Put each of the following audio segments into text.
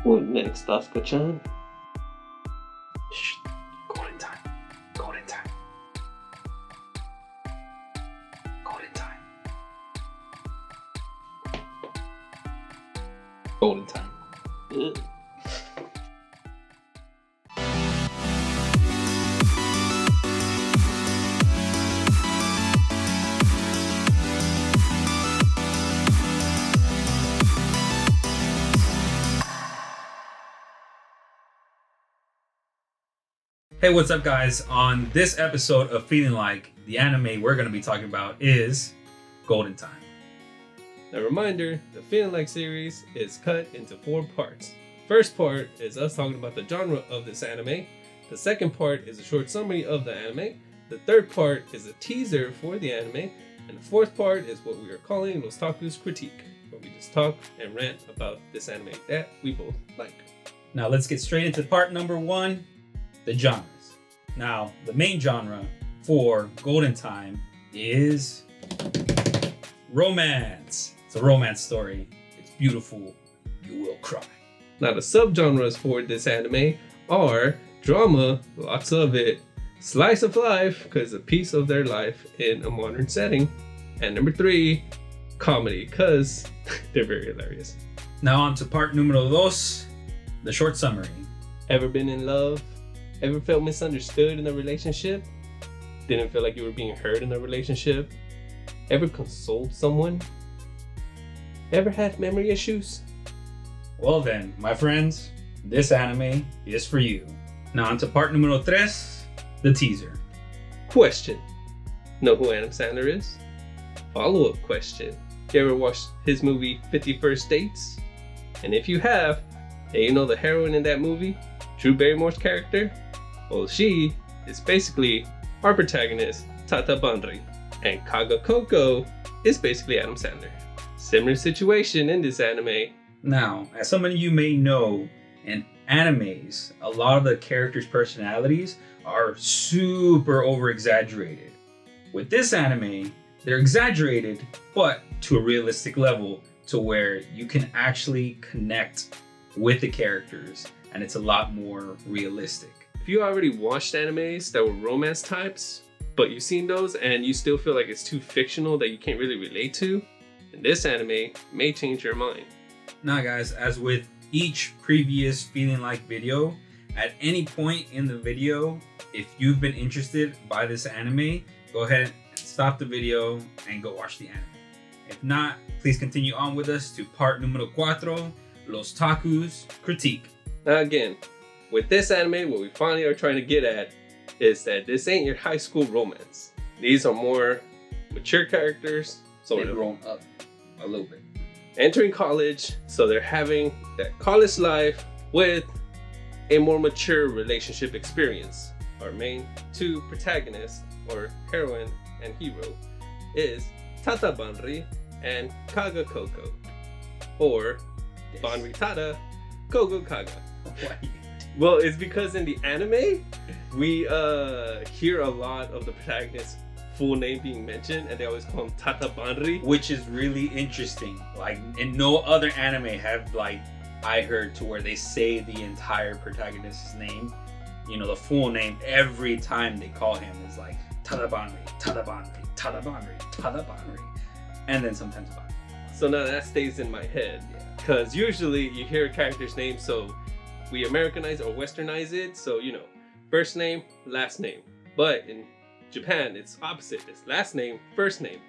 What next, Asuka-chan? Shh. Golden time. Golden time. Golden time. Golden time. Ugh. Hey, what's up, guys? On this episode of Feeling Like, the anime we're going to be talking about is Golden Time. A reminder, the Feelin Like series is cut into 4 parts. First part is us talking about the genre of this anime. The second part is a short summary of the anime. The third part is a teaser for the anime. And the fourth part is what we are calling lOsTAKUS critique, where we just talk and rant about this anime that we both like. Now, let's get straight into part number 1, the genres. Now, the main genre for Golden Time is romance. It's a romance story. It's beautiful. You will cry. Now, the subgenres for this anime are drama, lots of it, slice of life, because a piece of their life in a modern setting, and number 3, comedy, because they're very hilarious. Now on to part numero 2, the short summary. Ever been in love? Ever felt misunderstood in a relationship? Didn't feel like you were being heard in a relationship? Ever consoled someone? Ever had memory issues? Well then, my friends, this anime is for you. Now on to part numero 3, the teaser. Question. Know who Adam Sandler is? Follow-up question. You ever watched his movie 50 First Dates? And if you have, and you know the heroine in that movie, Drew Barrymore's character? Well, she is basically our protagonist, Tata Banri. And Kaga Koko is basically Adam Sandler. Similar situation in this anime. Now, as some of you may know, in animes, a lot of the characters' personalities are super over-exaggerated. With this anime, they're exaggerated, but to a realistic level to where you can actually connect with the characters, and it's a lot more realistic. If you already watched animes that were romance types, but you've seen those and you still feel like it's too fictional that you can't really relate to, then this anime may change your mind. Now guys, as with each previous Feeling Like video, at any point in the video, if you've been interested by this anime, go ahead and stop the video and go watch the anime. If not, please continue on with us to part numero 4, lOsTAKUS critique. Now again, with this anime, what we finally are trying to get at is that this ain't your high school romance. These are more mature characters, sort They've of grown up a little bit. entering college, so they're having that college life with a more mature relationship experience. Our main 2 protagonists, or heroine and hero, is Tata Banri and Kaga Koko, or Banri Tata, Koko Kaga. Why? Well, it's because in the anime, we hear a lot of the protagonist's full name being mentioned, and they always call him Tata Banri. Which is really interesting. Like, in no other anime have, like, I heard to where they say the entire protagonist's name, you know, the full name, every time they call him is like Tata Banri, Tata Banri, Tata Banri, Tata Banri, and then sometimes Banri. So now that stays in my head, because usually you hear a character's name, so we Americanize or Westernize it, so you know, first name, last name. But in Japan, it's opposite. It's last name, first name.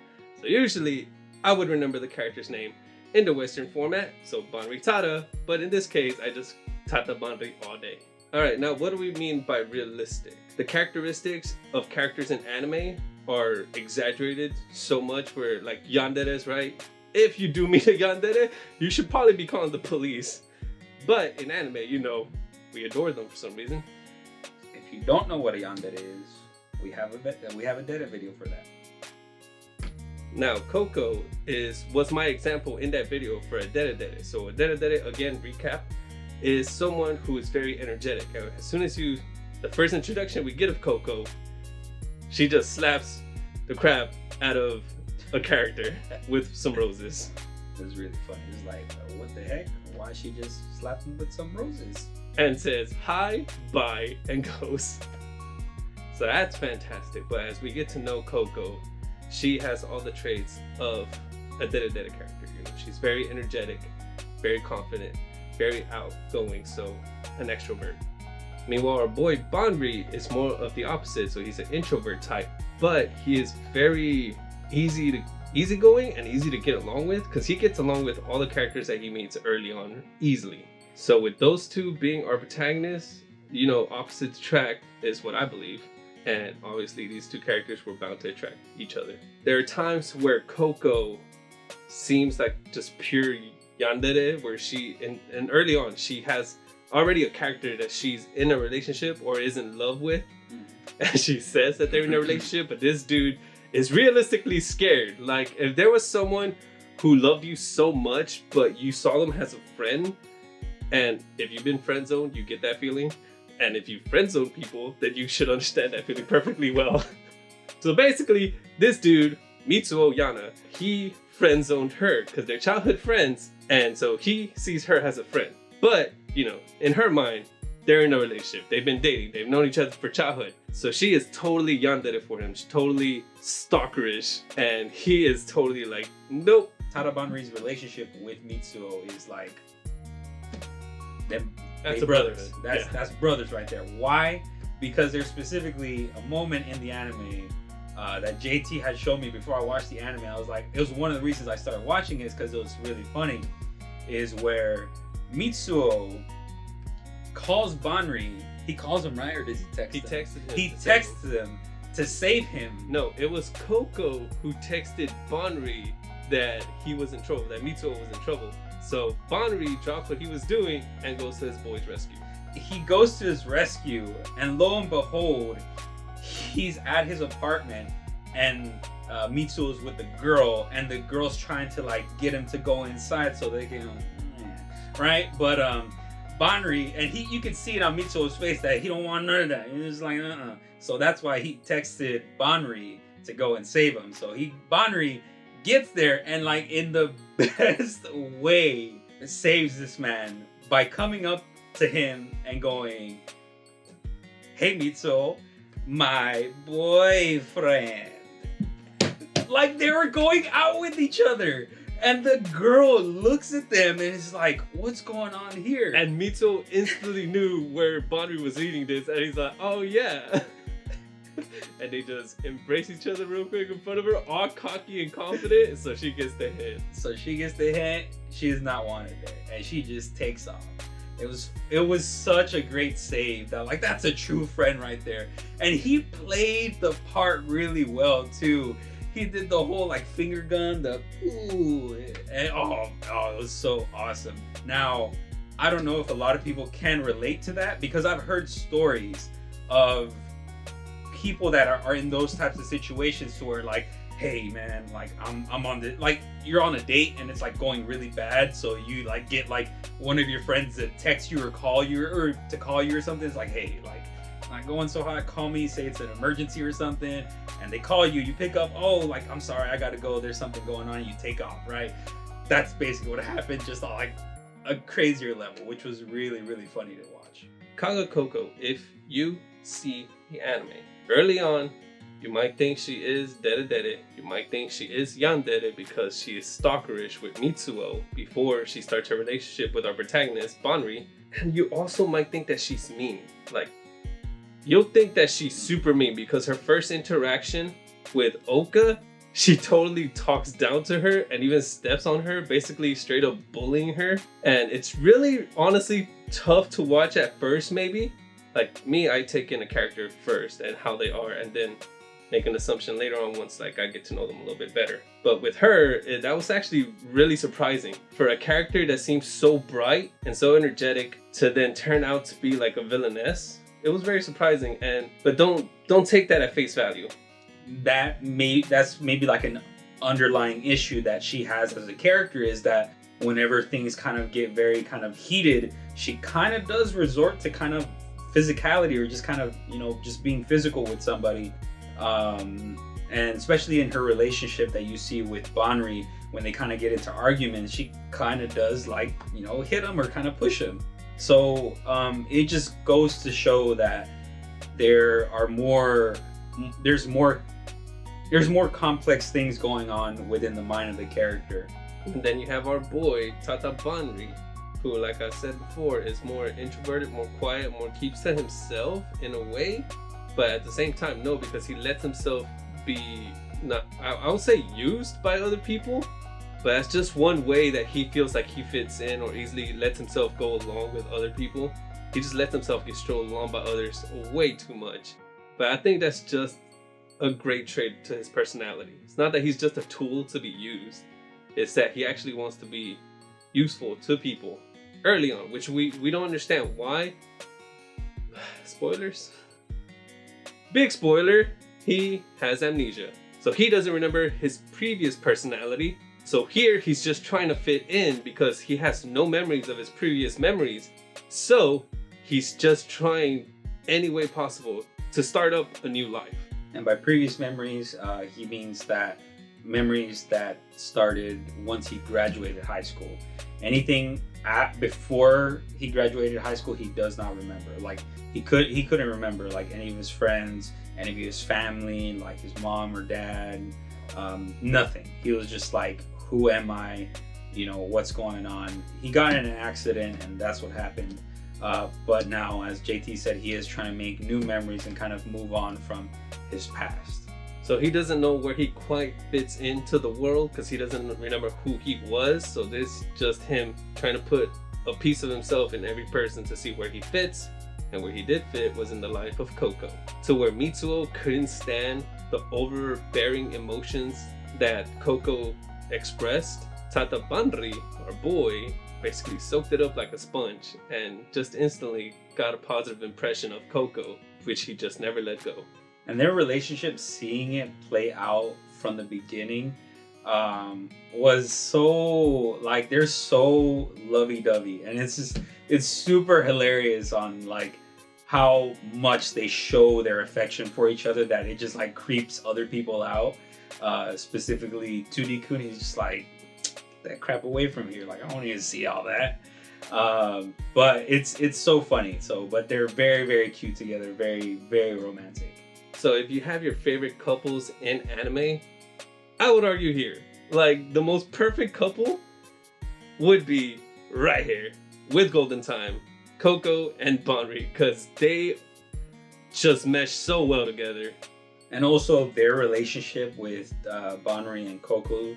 So usually, I would remember the character's name in the Western format, so Banri Tata, but in this case, I just Tata Banri all day. Alright, now what do we mean by realistic? The characteristics of characters in anime are exaggerated so much where, like, yanderes, right? If you do meet a yandere, you should probably be calling the police. But in anime, you know, we adore them for some reason. If you don't know what a yandere is, we have a Dere video for that. Now, Koko was my example in that video for a Dere Dere. So a Dere Dere, again, recap, is someone who is very energetic. As soon as the first introduction we get of Koko, she just slaps the crap out of a character with some roses. It was really funny. It was like, what the heck? why she just slapped him with some roses. And says hi, bye, and goes. So that's fantastic. But as we get to know Coco, she has all the traits of a Dere character. You know, she's very energetic, very confident, very outgoing, so an extrovert. Meanwhile, our boy Banri is more of the opposite, so he's an introvert type, but he is very easygoing and easy to get along with, because he gets along with all the characters that he meets early on easily. So with those two being our protagonists, you know, opposites attract is what I believe. And obviously these two characters were bound to attract each other. There are times where Coco seems like just pure yandere, where she, and early on, she has already a character that she's in a relationship or is in love with. And she says that they're in a relationship, but this dude is realistically scared. Like, if there was someone who loved you so much, but you saw them as a friend, and if you've been friend zoned, you get that feeling. And if you friend zone people, then you should understand that feeling perfectly well. So basically, this dude, Mitsuo Yana, he friend zoned her because they're childhood friends. And so he sees her as a friend. But, you know, in her mind, they're in a relationship. They've been dating. They've known each other for childhood. So she is totally yandere for him. She's totally stalkerish. And he is totally like, nope. Tarabanri's relationship with Mitsuo is like, That's a brothers. That's brothers right there. Why? Because there's specifically a moment in the anime that JT had shown me before I watched the anime. I was like, it was one of the reasons I started watching it, is because it was really funny. Is where Mitsuo calls Banri. He calls him, right? Or does he text him? He texted him. He texted him to save him. No, it was Coco who texted Banri that he was in trouble, that Mitsuo was in trouble. So Banri drops what he was doing and goes to his boy's rescue. He goes to his rescue, and lo and behold, he's at his apartment, and Mitsuo's with the girl, and the girl's trying to like get him to go inside so they can, right? But Banri, and you can see it on Mitsuo's face that he don't want none of that. He's just like, So that's why he texted Banri to go and save him. So Banri gets there and like in the best way saves this man by coming up to him and going, "Hey Mitsuo, my boyfriend." Like they were going out with each other. And the girl looks at them and is like, "What's going on here?" And Mitsuo instantly knew where Banri was eating this, and he's like, "Oh yeah." And they just embrace each other real quick in front of her, all cocky and confident, so she gets the hint. She is not wanted there, and she just takes off. It was such a great save. That's a true friend right there. And he played the part really well too. He did the whole like finger gun, the ooh, and it was so awesome. Now, I don't know if a lot of people can relate to that, because I've heard stories of people that are in those types of situations where like, hey man, like I'm on the, like you're on a date and it's like going really bad, so you like get like one of your friends to text you or call you or to call you or something. It's like, hey, like not going so hot, call me, say it's an emergency or something, and they call you, you pick up, oh, like I'm sorry, I gotta go, there's something going on, you take off, right? That's basically what happened, just on like a crazier level, which was really, really funny to watch. Kaga Coco, if you see the anime, early on, you might think she is dere, you might think she is yandere because she is stalkerish with Mitsuo before she starts her relationship with our protagonist, Banri, and you also might think that she's mean. Like, you'll think that she's super mean because her first interaction with Oka, she totally talks down to her and even steps on her, basically straight up bullying her. And it's really, honestly, tough to watch at first, maybe. Like me, I take in a character first and how they are, and then make an assumption later on once like I get to know them a little bit better. But with her, that was actually really surprising. For a character that seems so bright and so energetic to then turn out to be like a villainess, it was very surprising. But don't take that at face value. That's maybe like an underlying issue that she has as a character, is that whenever things kind of get very kind of heated, she kind of does resort to kind of physicality, or just kind of, you know, just being physical with somebody. And especially in her relationship that you see with Banri, when they kind of get into arguments, she kind of does like, you know, hit him or kind of push him. So it just goes to show that there's more complex things going on within the mind of the character. And then you have our boy Tata Banri, who, like I said before, is more introverted, more quiet, more keeps to himself in a way, but at the same time, no, because he lets himself be not, I would say used by other people, but that's just one way that he feels like he fits in or easily lets himself go along with other people. He just lets himself get strolled along by others way too much. But I think that's just a great trait to his personality. It's not that he's just a tool to be used. It's that he actually wants to be useful to people early on, which we don't understand why. Spoilers? Big spoiler, he has amnesia. So he doesn't remember his previous personality. So here he's just trying to fit in because he has no memories of his previous memories. So he's just trying any way possible to start up a new life. And by previous memories, he means that memories that started once he graduated high school. Anything before he graduated high school, he does not remember. Like he couldn't remember like any of his friends, any of his family, like his mom or dad, nothing. He was just like, who am I? You know, what's going on? He got in an accident and that's what happened. But now, as JT said, he is trying to make new memories and kind of move on from his past. So he doesn't know where he quite fits into the world because he doesn't remember who he was. So this is just him trying to put a piece of himself in every person to see where he fits. And where he did fit was in the life of Coco. So where Mitsuo couldn't stand the overbearing emotions that Coco expressed, Tata Banri, our boy, basically soaked it up like a sponge and just instantly got a positive impression of Coco, which he just never let go. And their relationship, seeing it play out from the beginning, was so, like, they're so lovey-dovey. And it's super hilarious on, like, how much they show their affection for each other that it just, like, creeps other people out. Specifically, 2D-kun, he's just like, get that crap away from here. Like, I don't need to see all that. But it's so funny. But they're very, very cute together. Very, very romantic. So if you have your favorite couples in anime, I would argue here, like the most perfect couple would be right here with Golden Time, Coco and Banri, because they just mesh so well together. And also their relationship with Banri and Coco,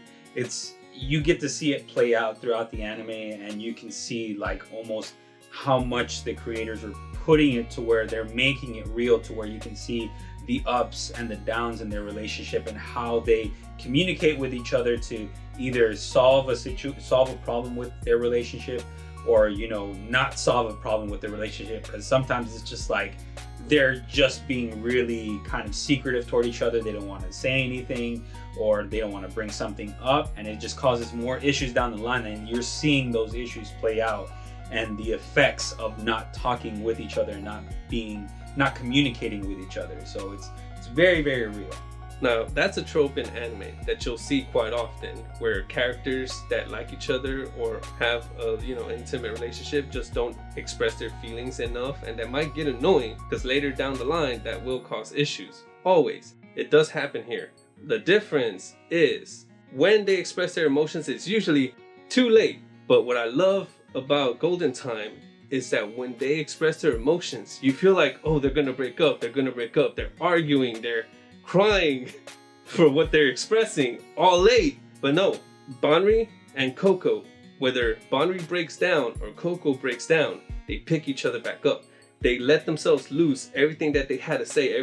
you get to see it play out throughout the anime, and you can see like almost how much the creators are putting it to where they're making it real, to where you can see the ups and the downs in their relationship and how they communicate with each other to either solve a problem with their relationship, or, you know, not solve a problem with their relationship, because sometimes it's just like they're just being really kind of secretive toward each other. They don't want to say anything, or they don't want to bring something up, and it just causes more issues down the line, and you're seeing those issues play out and the effects of not talking with each other, not communicating with each other. So it's very, very real. Now, that's a trope in anime that you'll see quite often, where characters that like each other or have a, intimate relationship just don't express their feelings enough, and that might get annoying because later down the line that will cause issues. Always. It does happen here. The difference is when they express their emotions, it's usually too late. But what I love about Golden Time is that when they express their emotions, you feel like, oh, they're gonna break up, they're arguing, they're crying for what they're expressing all late. But no, Banri and Coco, whether Banri breaks down or Coco breaks down, they pick each other back up. They let themselves loose everything that they had to say,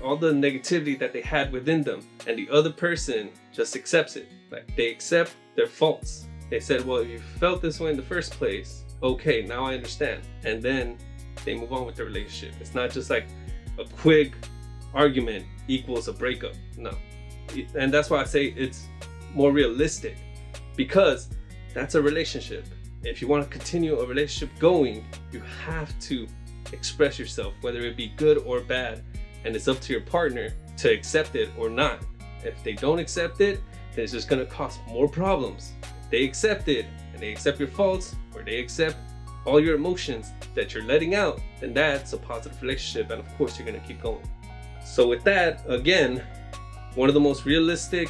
all the negativity that they had within them, and the other person just accepts it. Like, they accept their faults. They said, well, if you felt this way in the first place, okay, now I understand. And then they move on with the relationship. It's not just like a quick argument equals a breakup. No. And that's why I say it's more realistic, because that's a relationship. If you want to continue a relationship going, you have to express yourself, whether it be good or bad. And it's up to your partner to accept it or not. If they don't accept it, then it's just gonna cause more problems. If they accept it, and they accept your faults, or they accept all your emotions that you're letting out, then that's a positive relationship, and of course you're gonna keep going. So with that, again, one of the most realistic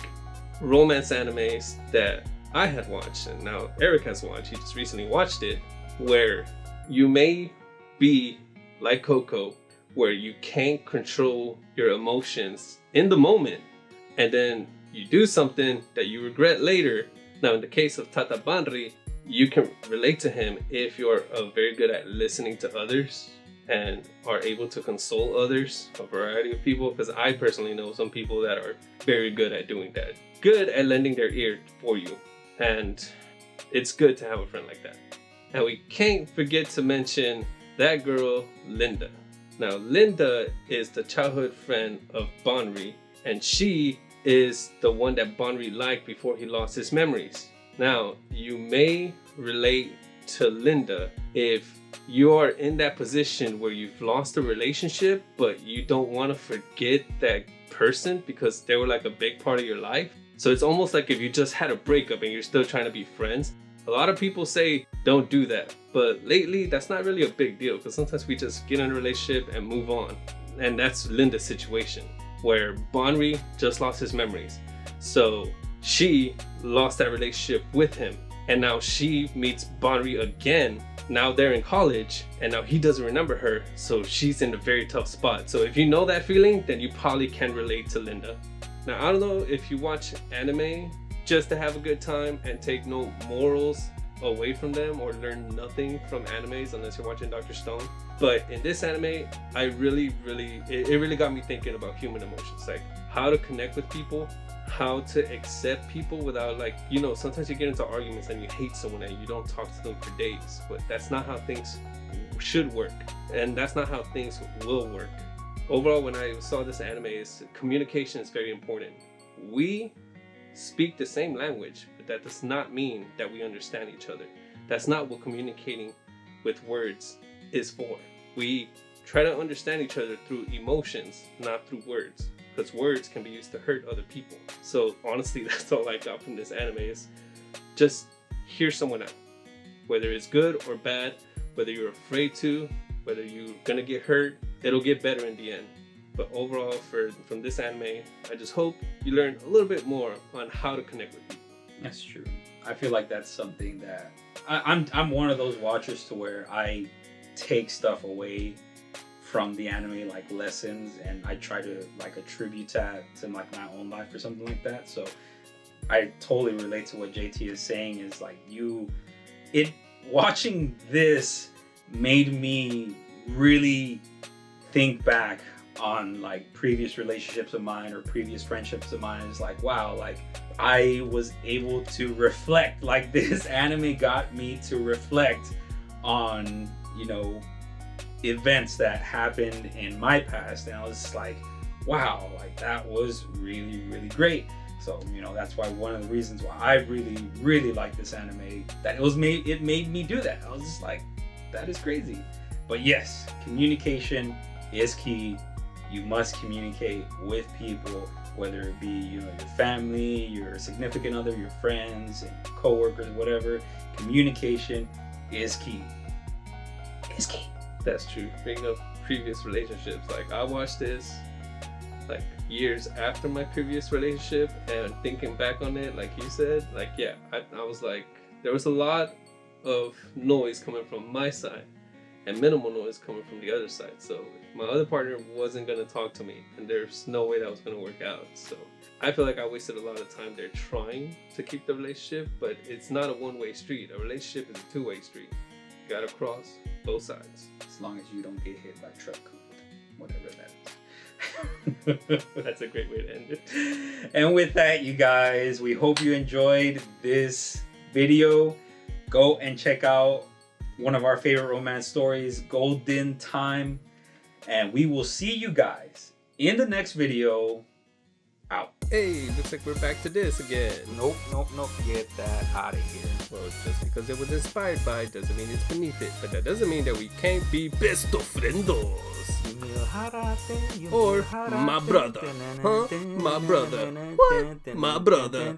romance animes that I had watched, and now Eric has watched, he just recently watched it, where you may be like Coco, where you can't control your emotions in the moment, and then you do something that you regret later. Now in the case of Tata Banri, you can relate to him if you're very good at listening to others and are able to console others, a variety of people, because I personally know some people that are very good at doing that, good at lending their ear for you, and it's good to have a friend like that. And we can't forget to mention that girl, Linda. Now, Linda is the childhood friend of Banri, and she is the one that Banri liked before he lost his memories. Now, you may relate to Linda if you are in that position where you've lost a relationship, but you don't want to forget that person because they were like a big part of your life. So it's almost like if you just had a breakup and you're still trying to be friends. A lot of people say don't do that, but lately that's not really a big deal because sometimes we just get in a relationship and move on. And that's Linda's situation, where Banri just lost his memories. So she lost that relationship with him, and now she meets Banri again. Now they're in college, and now he doesn't remember her, so she's in a very tough spot. So if you know that feeling, then you probably can relate to Linda. Now, I don't know if you watch anime just to have a good time and take no morals away from them or learn nothing from animes unless you're watching Dr. Stone. But in this anime, it really got me thinking about human emotions, like how to connect with people, how to accept people without, like, you know, sometimes you get into arguments and you hate someone and you don't talk to them for days, but that's not how things should work, and that's not how things will work. Overall, when I saw this anime, communication is very important. We speak the same language, but that does not mean that we understand each other. That's not what communicating with words is for. We try to understand each other through emotions, not through words, because words can be used to hurt other people. So honestly, that's all I got from this anime, is just hear someone out. Whether it's good or bad, whether you're afraid to, whether you're gonna get hurt, it'll get better in the end. But overall, from this anime, I just hope you learn a little bit more on how to connect with people. That's true. I feel like that's something that I'm one of those watchers to where I take stuff away from the anime, like lessons, and I try to like attribute that to like my own life or something like that. So I totally relate to what JT is saying. Is like watching this made me really think back on like previous relationships of mine or previous friendships of mine. It's like, wow, like I was able to reflect, like this anime got me to reflect on, you know, events that happened in my past, and I was just like, wow, like that was really, really great. So, you know, that's why one of the reasons why I really, really like this anime, that it made me do that. I was just like, that is crazy. But yes, communication is key. You must communicate with people, whether it be, you know, your family, your significant other, your friends, and coworkers, whatever. Communication is key. It's key. That's true. Bringing up previous relationships, like I watched this like years after my previous relationship, and thinking back on it, like you said, like yeah, I was like, there was a lot of noise coming from my side and minimal noise coming from the other side. So my other partner wasn't gonna talk to me, and there's no way that was gonna work out. So I feel like I wasted a lot of time there trying to keep the relationship, but it's not a one-way street. A relationship is a two-way street. You gotta cross both sides. As long as you don't get hit by a truck, whatever that is. That's a great way to end it. And with that, you guys, we hope you enjoyed this video. Go and check out one of our favorite romance stories, Golden Time. And we will see you guys in the next video. Out. Hey, looks like we're back to this again. Nope. Get that out of here. Well, just because it was inspired by doesn't mean it's beneath it. But that doesn't mean that we can't be best of friendos. Give me a Or my brother. Huh? My brother. What? My brother.